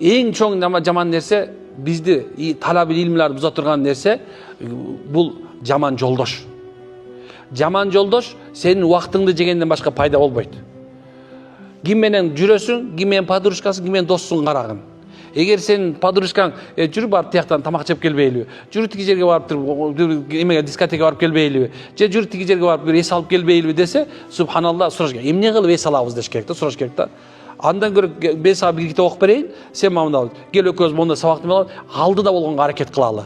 Эң чоң жаман нерсе бизди талап илимлерди буза турган нерсе бул жаман жолдош. Жаман жолдош сенин убактыңды жегенден башка пайда болбойт. Ким менен жүрөсүң, ким менен подружкасың, ким менен доссуң карагын. Эгер сенин подружкаң жүрүп барып тияктан тамак жеп келбейлиби, жүрүп тиги жерге барып туруп эмеге дискотекага барып келбейлиби, же жүрүп тиги жерге барып бир эс алып келбейлиби десе, субханалла сураш керек. Эмне кылып эс алабыз деш керек да, сураш керек да. Андан көрө мен сага бир китеп окуп берейин, сен мында кел экөөбүз монда сабакты алып алдыда болгонго аракет кылалы.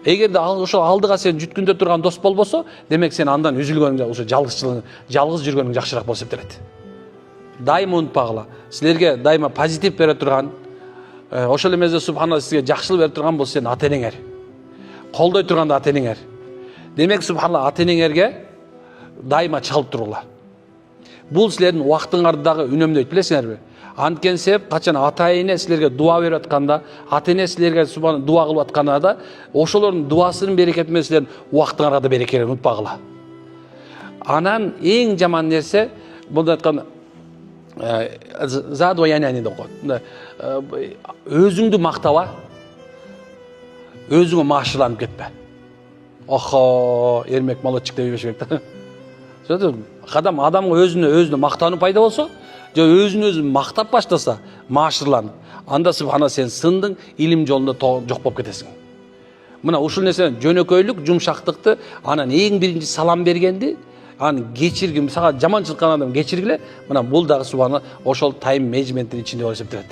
Эгерде ошол алдыга сен жүткүндө турган дос болбосо, демек сен андан үзүлгөнүң, ошо жалгыз жүргөнүң жакшыраак болуп эсептелет. Дайыма унутпагыла. Силерге дайыма позитив бере турган, ошол эмеде субханалла сизге жакшылык бере турган бул сенин ата-энеңер. Колдой турган да ата-энеңер. Демек субханалла ата-энеңерге дайыма чалып тургула. Бул силердин убактыңарды дагы үнөмдөйт, билесиңерби? Анткени себеп качан ата-эне силерге дуа берип атканда, ата-эне силерге субханалла дуа кылып атканда да, ошолордун дуасынын берекети менен силердин убактыңарга да береке келет, унутпагыла. Анан эң жаман нерсе бунда айткан задва янани деп коет. Өзүңдү мактаба, өзүңө маашыланып кетпе. Охо, эрмек молодчик деп ийбеш керек да. Адамга өзүнө мактануу пайда болсо, же өзүн мактап баштаса, маашырланып, анда субхана сен сындың, илим жолунда жок болуп кетесиң. Мына ушул нерсе жөнөкөйлүк, жумшактыкты, анан эң биринчи салам бергенди, аны кечиргим, сага жаманчылык кылган адам кечиргиле, мына бул дагы субхана ошол тайм менеджменттин ичинде болуп эсептелет.